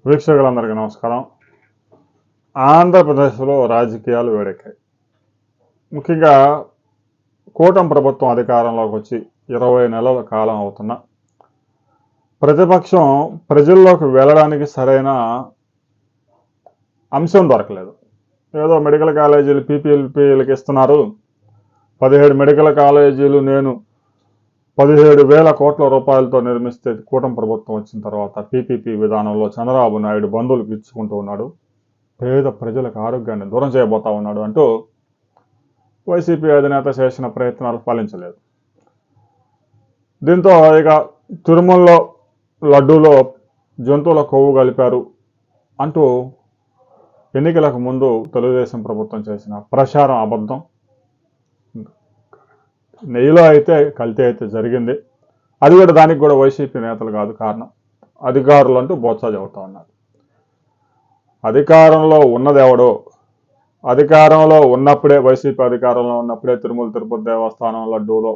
వీక్షకులందరికీ నమస్కారం. ఆంధ్రప్రదేశ్లో రాజకీయాలు వేడెక్కాయి. ముఖ్యంగా కూటమి ప్రభుత్వం అధికారంలోకి వచ్చి 20 నెలల కాలం అవుతున్నా ప్రతిపక్షం ప్రజల్లోకి వెళ్ళడానికి సరైన అంశం దొరకలేదు. ఏదో మెడికల్ కాలేజీలు పీపీఎల్పీలకు ఇస్తున్నారు, 17 మెడికల్ కాలేజీలు నేను 17,000 కోట్ల రూపాయలతో నిర్మిస్తే కూటమి ప్రభుత్వం వచ్చిన తర్వాత పీపీపీ విధానంలో చంద్రబాబు నాయుడు బంధువులకు ఇచ్చుకుంటూ ఉన్నాడు, పేద ప్రజలకు ఆరోగ్యాన్ని దూరం చేయబోతా ఉన్నాడు అంటూ వైసీపీ అధినేత చేసిన ప్రయత్నాలు ఫలించలేదు. దీంతో ఇక తిరుమలలో లడ్డూలో జంతువుల కొవ్వు కలిపారు అంటూ ఎన్నికలకు ముందు తెలుగుదేశం ప్రభుత్వం చేసిన ప్రచారం అబద్ధం. నెయ్యిలో అయితే కల్తీ అయితే జరిగింది, అది కూడా దానికి కూడా వైసీపీ నేతలు కాదు కారణం, అధికారులు అంటూ బోత్సా చెబుతా ఉన్నారు. అధికారంలో ఉన్నదెవడో, అధికారంలో ఉన్నప్పుడే వైసీపీ అధికారంలో ఉన్నప్పుడే తిరుమల తిరుపతి దేవస్థానం లడ్డూలో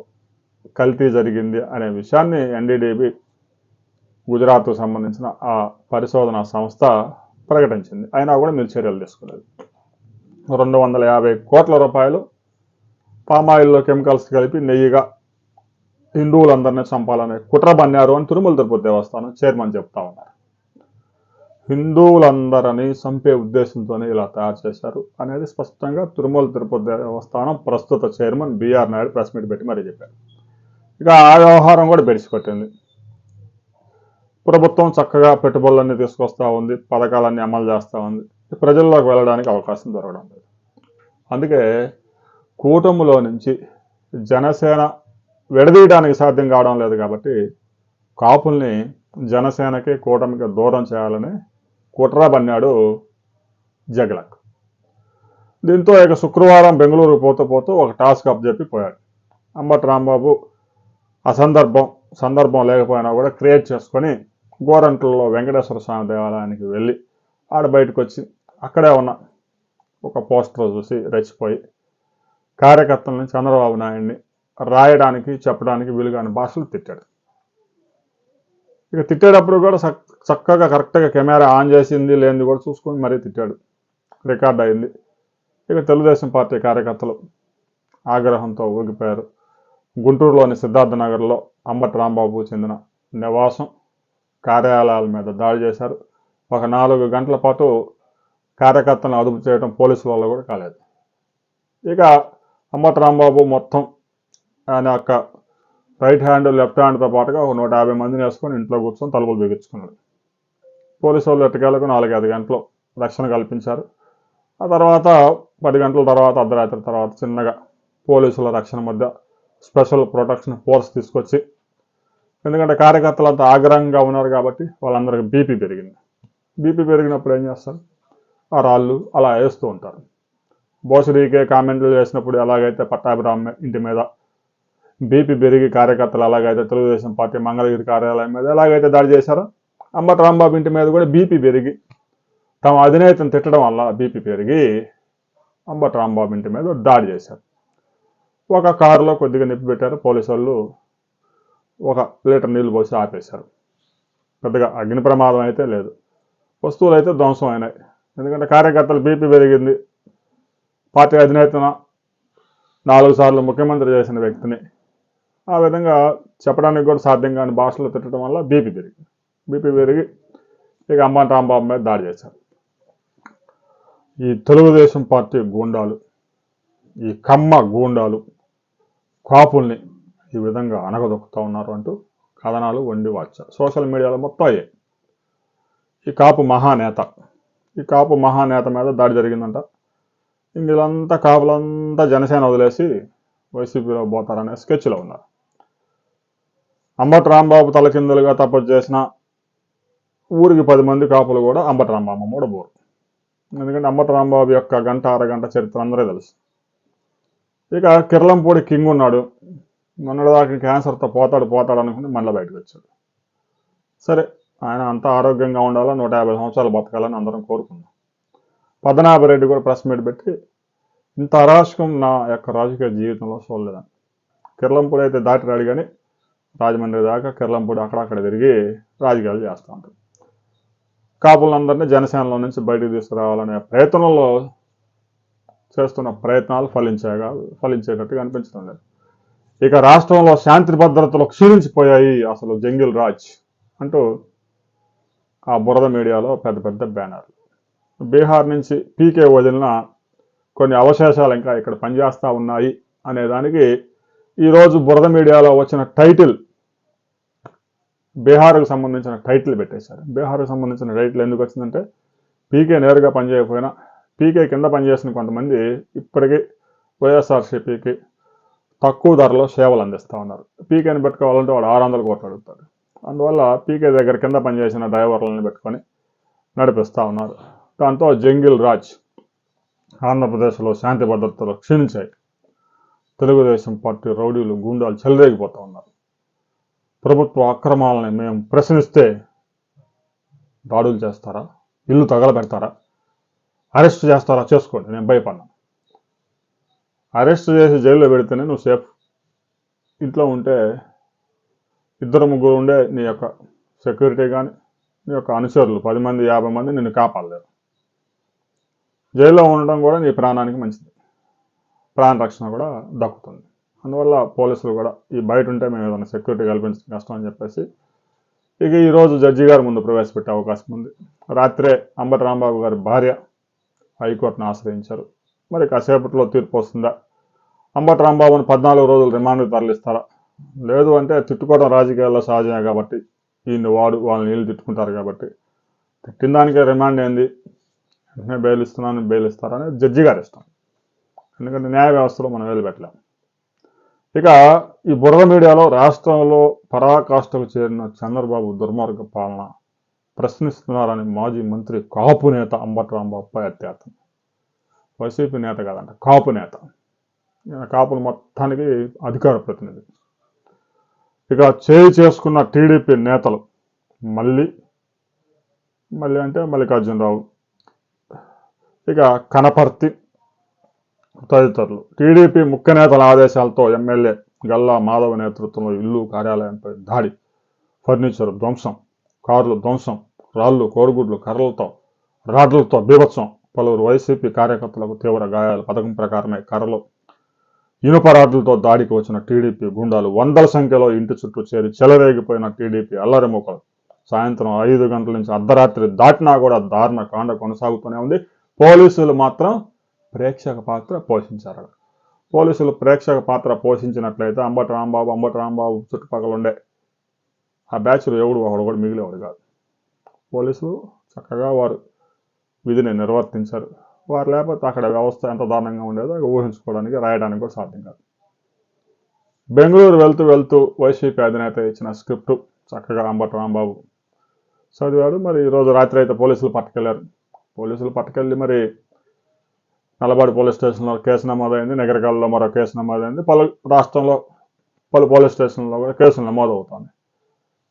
కల్తీ జరిగింది అనే విషయాన్ని ఎన్డీడీబీ గుజరాత్కు సంబంధించిన ఆ పరిశోధనా సంస్థ ప్రకటించింది. అయినా కూడా మీరు చర్యలు తీసుకోలేదు. 250 కోట్ల రూపాయలు పామాయిల్లో కెమికల్స్ కలిపి నెయ్యిగా హిందువులందరినీ చంపాలనే కుట్ర బన్నారు అని తిరుమల తిరుపతి దేవస్థానం చైర్మన్ చెప్తా ఉన్నారు. హిందువులందరినీ చంపే ఉద్దేశంతోనే ఇలా తయారు చేశారు అనేది స్పష్టంగా తిరుమల తిరుపతి దేవస్థానం ప్రస్తుత chairman BR Naidu press meet పెట్టి మరీ చెప్పారు. ఇక ఆ వ్యవహారం కూడా బెడిసిపట్టింది. ప్రభుత్వం చక్కగా పెట్టుబడులన్నీ తీసుకొస్తా ఉంది, పథకాలన్నీ అమలు చేస్తూ ఉంది, ప్రజల్లోకి వెళ్ళడానికి అవకాశం దొరకడం లేదు. అందుకే కూటమిలో నుంచి జనసేన విడదీయడానికి సాధ్యం కావడం లేదు కాబట్టి కాపుల్ని జనసేనకి కూటమికి దూరం చేయాలని కుట్ర బన్నాడు జగలక్. దీంతో ఇక శుక్రవారం బెంగళూరు పోతూ ఒక టాస్క్ అప్ చెప్పి పోయాడు. అంబటి రాంబాబు సందర్భం లేకపోయినా కూడా క్రియేట్ చేసుకొని గోరంట్లలో వెంకటేశ్వర స్వామి దేవాలయానికి వెళ్ళి ఆడ బయటకు వచ్చి అక్కడే ఉన్న ఒక పోస్టర్ చూసి రెచ్చిపోయి కార్యకర్తలని చంద్రబాబు నాయుడిని రాయడానికి చెప్పడానికి వీలుగాని భాషలు తిట్టాడు. ఇక తిట్టేటప్పుడు కూడా చక్కగా కరెక్ట్గా కెమెరా ఆన్ చేసింది లేనిది కూడా చూసుకొని మరీ తిట్టాడు. రికార్డ్ అయింది. ఇక తెలుగుదేశం పార్టీ కార్యకర్తలు ఆగ్రహంతో ఊగిపోయారు. గుంటూరులోని సిద్ధార్థ నగర్లో అంబటి రాంబాబుకు చెందిన నివాసం కార్యాలయాల మీద దాడి చేశారు. ఒక 4 గంటల పాటు కార్యకర్తలను అదుపు చేయడం పోలీసుల వల్ల కూడా కాలేదు. ఇక అంబటి రాంబాబు మొత్తం ఆయన యొక్క రైట్ హ్యాండ్ లెఫ్ట్ హ్యాండ్తో పాటుగా ఒక 150 మందిని వేసుకొని ఇంట్లో కూర్చొని తలుపులు బిగించుకున్నాడు. పోలీసు వాళ్ళు ఎట్టకేలకు 4-5 గంటలు రక్షణ కల్పించారు. ఆ తర్వాత 10 గంటల తర్వాత అర్ధరాత్రి తర్వాత చిన్నగా పోలీసుల రక్షణ మధ్య స్పెషల్ ప్రొటెక్షన్ ఫోర్స్ తీసుకొచ్చి, ఎందుకంటే కార్యకర్తలంతా ఆగ్రహంగా ఉన్నారు కాబట్టి వాళ్ళందరికీ బీపీ పెరిగింది. బీపీ పెరిగినప్పుడు ఏం చేస్తారు, ఆ రాళ్ళు అలా వేస్తూ ఉంటారు. బోసడీకే కామెంట్లు చేసినప్పుడు ఎలాగైతే పట్టాభిరామ్ ఇంటి మీద బీపీ పెరిగి కార్యకర్తలు ఎలాగైతే తెలుగుదేశం పార్టీ మంగళగిరి కార్యాలయం మీద ఎలాగైతే దాడి చేశారో, అంబటి రాంబాబు ఇంటి మీద కూడా బీపీ పెరిగి తమ అధినేతను తిట్టడం వల్ల బీపీ పెరిగి అంబటి రాంబాబు ఇంటి మీద దాడి చేశారు. ఒక కారులో కొద్దిగా నిప్పి పెట్టారు. పోలీసు వాళ్ళు 1 లీటర్ నీళ్లు పోసి ఆపేశారు. పెద్దగా అగ్ని ప్రమాదం అయితే లేదు, వస్తువులు అయితే ధ్వంసం అయినాయి. ఎందుకంటే కార్యకర్తలు బీపీ పెరిగింది, పార్టీ అధినేతన 4 సార్లు ముఖ్యమంత్రి చేసిన వ్యక్తిని ఆ విధంగా చెప్పడానికి కూడా సాధ్యం కాని భాషలో తిట్టడం వల్ల బీపీ పెరిగి ఇక అంబటి రాంబాబు మీద దాడి చేశారు. ఈ తెలుగుదేశం పార్టీ గూండాలు, ఈ కమ్మ గూండాలు కాపుల్ని ఈ విధంగా అనగదొక్కుతూ ఉన్నారు అంటూ కథనాలు వండి వచ్చారు. సోషల్ మీడియాలో మొత్తం అయ్యాయి. ఈ కాపు మహానేత మీద దాడి జరిగిందంట. వీళ్ళంతా కాపులంతా జనసేన వదిలేసి వైసీపీలో పోతారనే స్కెచ్లో ఉన్నారు. అంబటి రాంబాబు తలకిందులుగా తపస్సు చేసిన ఊరికి 10 మంది కాపులు కూడా అంబటి రాంబాబు కూడా పోరు. ఎందుకంటే అంబటి రాంబాబు యొక్క గంట అరగంట చరిత్ర అందరూ తెలుసు. ఇక కిర్లంపూడి కింగ్ ఉన్నాడు, మొన్నటిదాకా క్యాన్సర్తో పోతాడు అనుకుని మళ్ళీ బయటకు వచ్చాడు. సరే, ఆయన అంతా ఆరోగ్యంగా ఉండాలా, 150 సంవత్సరాలు బతకాలని అందరం కోరుకున్నాం. పద్మనాభరెడ్డి కూడా ప్రెస్ మీట్ పెట్టి ఇంత అరాచకం నా యొక్క రాజకీయ జీవితంలో చూడలేదని. కిర్లంపూడి అయితే దాటిరాడు కానీ రాజమండ్రి దాకా కిర్లంపూడి అక్కడక్కడ తిరిగి రాజకీయాలు చేస్తూ ఉంటారు. కాపులందరినీ జనసేనలో నుంచి బయటికి తీసుకురావాలనే ప్రయత్నంలో చేస్తున్న ప్రయత్నాలు ఫలించేటట్టుగా అనిపించడం లేదు. ఇక రాష్ట్రంలో శాంతి భద్రతలు క్షీణించిపోయాయి, అసలు జంగిల్ రాజ్ అంటూ ఆ బురద మీడియాలో పెద్ద పెద్ద బ్యానర్లు. బీహార్ నుంచి పీకే వదిలిన కొన్ని అవశేషాలు ఇంకా ఇక్కడ పనిచేస్తూ ఉన్నాయి అనే దానికి ఈరోజు బురద మీడియాలో వచ్చిన టైటిల్, బీహార్కు సంబంధించిన టైటిల్ పెట్టేశారు. బీహార్కు సంబంధించిన టైటిల్ ఎందుకు వచ్చిందంటే, పీకే నేరుగా పనిచేయకపోయినా పీకే కింద పనిచేసిన కొంతమంది ఇప్పటికీ వైఎస్ఆర్సీపీకి తక్కువ ధరలో సేవలు అందిస్తూ ఉన్నారు. పీకేని పెట్టుకోవాలంటే వాడు 600 కోట్లు అడుగుతాడు. అందువల్ల పీకే దగ్గర కింద పనిచేసిన డ్రైవర్లను పెట్టుకొని నడిపిస్తూ ఉన్నారు. దాంతో జంగిల్ రాజ్, ఆంధ్రప్రదేశ్లో శాంతి భద్రతలు క్షీణించాయి. తెలుగుదేశం పార్టీ రౌడీలు గూండాలు చెలరేగిపోతూ ఉన్నారు. ప్రభుత్వ అక్రమాలని మేము ప్రశ్నిస్తే దాడులు చేస్తారా, ఇల్లు తగలబెడతారా, అరెస్ట్ చేస్తారా, చేసుకోండి, నేను భయపడ్డాను. అరెస్ట్ చేసి జైల్లో పెడితేనే నువ్వు సేఫ్. ఇంట్లో ఉంటే 2-3 ఉండే నీ యొక్క సెక్యూరిటీ కానీ నీ యొక్క అనుచరులు 10 మంది 50 మంది నిన్ను కాపాడలేరు. జైల్లో ఉండడం కూడా నీ ప్రాణానికి మంచిది, ప్రాణ రక్షణ కూడా దక్కుతుంది. అందువల్ల పోలీసులు కూడా ఈ బయట ఉంటే మేము ఏదైనా సెక్యూరిటీ కల్పించడం కష్టం అని చెప్పేసి ఇక ఈరోజు జడ్జి గారి ముందు ప్రవేశపెట్టే అవకాశం ఉంది. రాత్రే అంబటి రాంబాబు గారి భార్య హైకోర్టును ఆశ్రయించారు. మరి కాసేపట్లో తీర్పు వస్తుందా? అంబటి రాంబాబుని 14 రోజులు రిమాండ్కి తరలిస్తారా? లేదు అంటే తిట్టుకోవడం రాజకీయాల్లో సహజమే కాబట్టి, ఈయన్ని వాళ్ళని నీళ్ళు తిట్టుకుంటారు కాబట్టి తిట్టిన దానికే రిమాండ్ ఏంది, వెంటనే బెయిల్ ఇస్తున్నాను, బెయిల్ ఇస్తారనేది జడ్జి గారు ఇష్టం. ఎందుకంటే న్యాయ వ్యవస్థలో మనం వేలు పెట్టలేం. ఇక ఈ బురద మీడియాలో రాష్ట్రంలో పరాకాష్ఠకు చేరిన చంద్రబాబు దుర్మార్గ పాలన ప్రశ్నిస్తున్నారని మాజీ మంత్రి కాపు నేత అంబటి రాంబాబుపై అత్యాత్తం. వైసీపీ నేత కాదంట, కాపు నేత. కాపులు మొత్తానికి అధికార ప్రతినిధి. ఇక చేసుకున్న టీడీపీ నేతలు మళ్ళీ అంటే మల్లికార్జునరావు, ఇక కనపర్తి తదితరులు టీడీపీ ముఖ్య నేతల ఆదేశాలతో ఎమ్మెల్యే గల్లా మాధవ నేతృత్వంలో ఇల్లు కార్యాలయంపై దాడి, ఫర్నిచర్ ధ్వంసం, కార్లు ధ్వంసం, రాళ్లు కోడిగుడ్లు కర్రలతో రాడ్లతో బీభత్సం, పలువురు వైసీపీ కార్యకర్తలకు తీవ్ర గాయాలు. పథకం ప్రకారమే కర్రలు ఇనుప రాడ్లతో దాడికి వచ్చిన టీడీపీ గుండాలు 100ల సంఖ్యలో ఇంటి చుట్టూ చేరి చెలరేగిపోయిన టీడీపీ అల్లరిమూకలు. సాయంత్రం 5 గంటల నుంచి అర్ధరాత్రి దాటినా కూడా దారుణ కాండ కొనసాగుతూనే ఉంది. పోలీసులు మాత్రం ప్రేక్షక పాత్ర పోషించారు. పోలీసులు ప్రేక్షక పాత్ర పోషించినట్లయితే అంబటి రాంబాబు చుట్టుపక్కల ఉండే ఆ బ్యాచ్లు ఒకడు కూడా మిగిలేవాడు కాదు. పోలీసులు చక్కగా వారు విధిని నిర్వర్తించారు. వారు లేకపోతే అక్కడ వ్యవస్థ ఎంత దారుణంగా ఉండేదో ఊహించుకోవడానికి, రాయడానికి కూడా సాధ్యం కాదు. బెంగళూరు వెళ్తూ వైసీపీ అధినేత ఇచ్చిన స్క్రిప్టు చక్కగా అంబటి రాంబాబు చదివాడు. మరి ఈరోజు రాత్రి అయితే పోలీసులు పట్టుకెళ్లారు. పోలీసులు పట్టుకెళ్ళి మరి నల్లబాడు పోలీస్ స్టేషన్లో కేసు నమోదైంది, నగరకాలలో మరో కేసు నమోదైంది, రాష్ట్రంలో పలు పోలీస్ స్టేషన్లో కూడా కేసులు నమోదవుతాయి.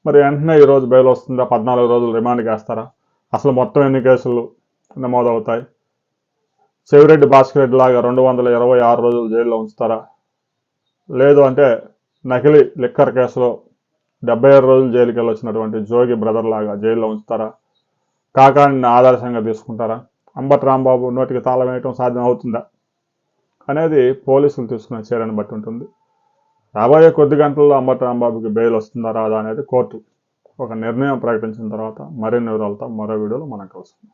మరి వెంటనే ఈరోజు బెయిల్ వస్తుందా? 14 రోజులు రిమాండ్కి వేస్తారా? అసలు మొత్తం ఎన్ని కేసులు నమోదవుతాయి? చెవిరెడ్డి భాస్కర్ రెడ్డి లాగా 226 రోజులు జైల్లో ఉంచుతారా? లేదు అంటే నకిలీ లిక్కర్ కేసులో 76 రోజులు జైలుకి వెళ్ళొచ్చినటువంటి జోగి బ్రదర్ లాగా జైల్లో ఉంచుతారా? కాకాని ఆదర్శంగా తీసుకుంటారా? అంబటి రాంబాబు నోటికి తాళం వేయటం సాధ్యం అవుతుందా అనేది పోలీసులు తీసుకున్న చర్యను బట్టి ఉంటుంది. రాబోయే కొద్ది గంటల్లో అంబటి రాంబాబుకి బెయిల్ వస్తుందా రాదా అనేది కోర్టు ఒక నిర్ణయం ప్రకటించిన తర్వాత మరిన్ని వివరాలతో మరో వీడియోలో మనం కలుస్తాం.